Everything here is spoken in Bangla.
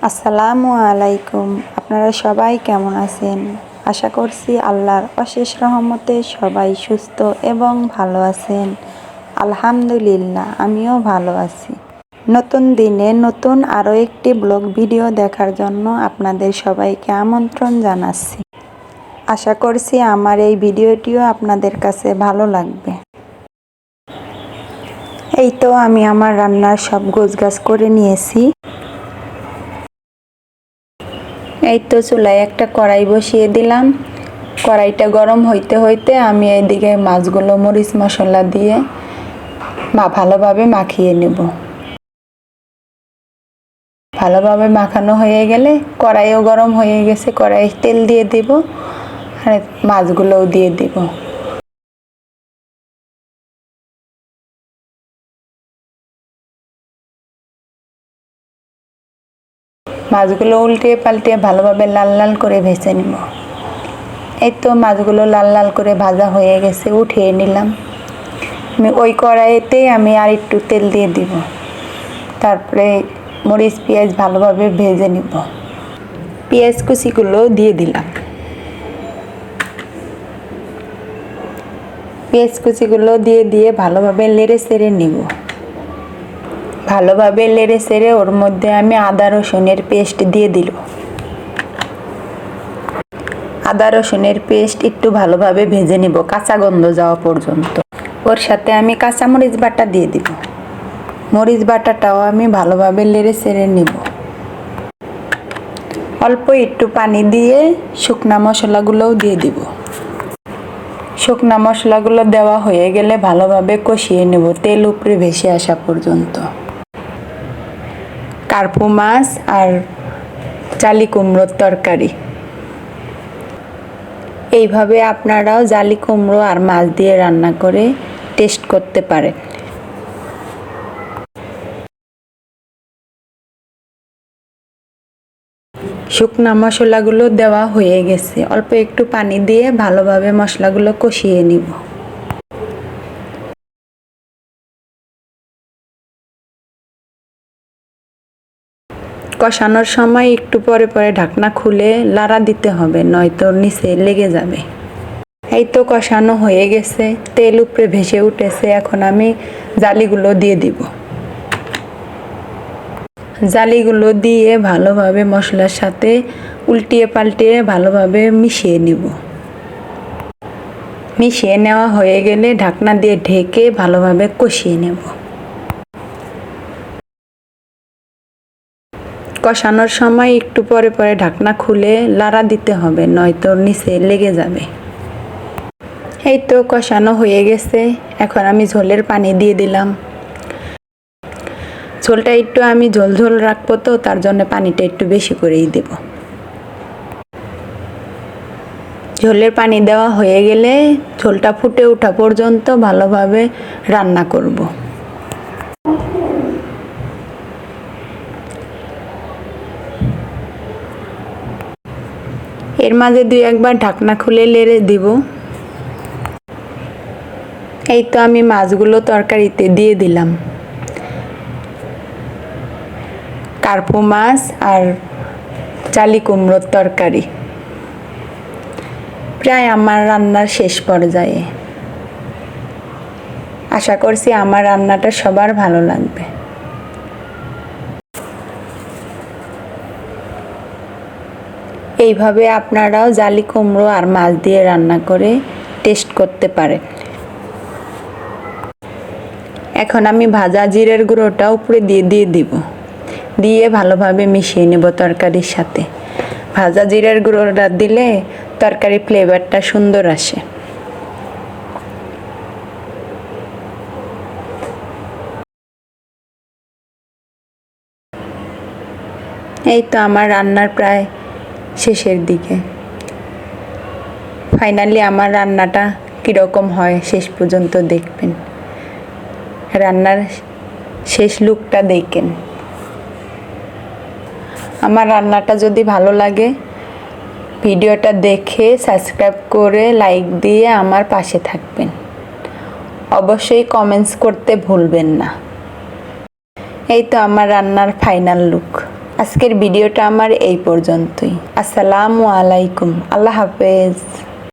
আসসালামু আলাইকুম। আপনারা সবাই কেমন আছেন? আশা করছি আল্লাহর অশেষ রহমতে সবাই সুস্থ এবং ভালো আছেন। আলহামদুলিল্লাহ, আমিও ভালো আছি। নতুন দিনে নতুন আরও একটি ব্লগ ভিডিও দেখার জন্য আপনাদের সবাইকে আমন্ত্রণ জানাচ্ছি। আশা করছি আমার এই ভিডিওটিও আপনাদের কাছে ভালো লাগবে। এই তো আমি আমার রান্নার সব গোছগাছ করে নিয়েছি। এই তো চুলায় একটা কড়াই বসিয়ে দিলাম। কড়াইটা গরম হইতে হইতে আমি এইদিকে মাছগুলো মরিচ মশলা দিয়ে ভালোভাবে মাখিয়ে নেব। ভালোভাবে মাখানো হয়ে গেলে কড়াইও গরম হয়ে গেছে, কড়াই তেল দিয়ে দিব আর মাছগুলোও দিয়ে দিব। মাছগুলো উল্টে পাল্টে ভালোভাবে লাল লাল করে ভেজে নিব। এই তো মাছগুলো লাল লাল করে ভাজা হয়ে গেছে, উঠিয়ে নিলাম। আমি ওই কড়াইতেই আমি আর একটু তেল দিয়ে দিব। তারপরে মরিচ পেঁয়াজ ভালোভাবে ভেজে নিব। পেঁয়াজ কুচিগুলো দিয়ে দিলাম। পেঁয়াজ কুচিগুলো দিয়ে ভালোভাবে নেড়ে চেড়ে নিব। ভালোভাবে নেড়ে চেড়ে ওর মধ্যে আমি আদা রসুনের পেস্ট দিয়ে দিল। আদা রসুনের পেস্ট একটু ভালোভাবে ভেজে নিব কাঁচা গন্ধ যাওয়া পর্যন্ত। ওর সাথে আমি কাঁচামরিচ বাটা দিয়ে দিব। মরিচ বাটাটাও আমি ভালোভাবে নেড়ে চেড়ে নিব। অল্প একটু পানি দিয়ে শুকনা মশলাগুলোও দিয়ে দিব। শুকনা মশলাগুলো দেওয়া হয়ে গেলে ভালোভাবে কষিয়ে নেব তেল উপরে ভেসে আসা পর্যন্ত। কার্পু মাছ আর জালি কুমড়োর তরকারি। এইভাবে আপনারাও জালি কুমড়ো আর মাছ দিয়ে রান্না করে টেস্ট করতে পারেন। শুকনা মশলাগুলো দেওয়া হয়ে গেছে, অল্প একটু পানি দিয়ে ভালোভাবে মশলাগুলো কষিয়ে নিব। কষানোর সময় একটু পরে পরে ঢাকনা খুলে লাড়া দিতে হবে, নয়তো নিচে লেগে যাবে। এই তো কষানো হয়ে গেছে, তেল উপরে ভেসে উঠেছে। এখন আমি জালিগুলো দিয়ে দিব। জালিগুলো দিয়ে ভালোভাবে মশলার সাথে উল্টিয়ে পাল্টিয়ে ভালোভাবে মিশিয়ে নিব। মিশিয়ে নেওয়া হয়ে গেলে ঢাকনা দিয়ে ঢেকে ভালোভাবে কষিয়ে নেব। কষানোর সময় একটু পরে পরে ঢাকনা খুলে লাড়া দিতে হবে, নয়তো নিচে লেগে যাবে। এই তো কষানো হয়ে গেছে, এখন আমি ঝোলের পানি দিয়ে দিলাম। ঝোলটা একটু আমি ঝোল ঝোল রাখবো, তো তার জন্য পানিটা একটু বেশি করেই দেব। ঝোলের পানি দেওয়া হয়ে গেলে ঝোলটা ফুটে ওঠা পর্যন্ত ভালোভাবে রান্না করব। এর মাঝে দুই একবার ঢাকনা খুলে নেড়ে দিব। এই তো আমি মাছগুলো তরকারিতে দিয়ে দিলাম। কার্পু মাছ আর জালি কুমড়োর তরকারি। প্রায় আমার রান্নার শেষ পর্যায়ে। আশা করছি আমার রান্নাটা সবার ভালো লাগবে। এইভাবে আপনারাও জালি কুমড়ো আর মাছ দিয়ে রান্না করে টেস্ট করতে পারেন। এখন আমি ভাজা জিরের গুঁড়োটা উপরে দিয়ে দিব। দিয়ে ভালোভাবে মিশিয়ে নেব তরকারির সাথে। ভাজা জিরের গুঁড়োটা দিলে তরকারির ফ্লেভারটা সুন্দর আসে। এই তো আমার রান্নার প্রায় শেষের দিকে। ফাইনালি আমার রান্নাটা কীরকম হয় শেষ পর্যন্ত দেখবেন। রান্নার শেষ লুকটা দেখেন। আমার রান্নাটা যদি ভালো লাগে ভিডিওটা দেখে সাবস্ক্রাইব করে লাইক দিয়ে আমার পাশে থাকবেন। অবশ্যই কমেন্টস করতে ভুলবেন না। এই তো আমার রান্নার ফাইনাল লুক। আজকের ভিডিওটা আমার এই পর্যন্তই। আসসালামু আলাইকুম, আল্লাহ হাফেজ।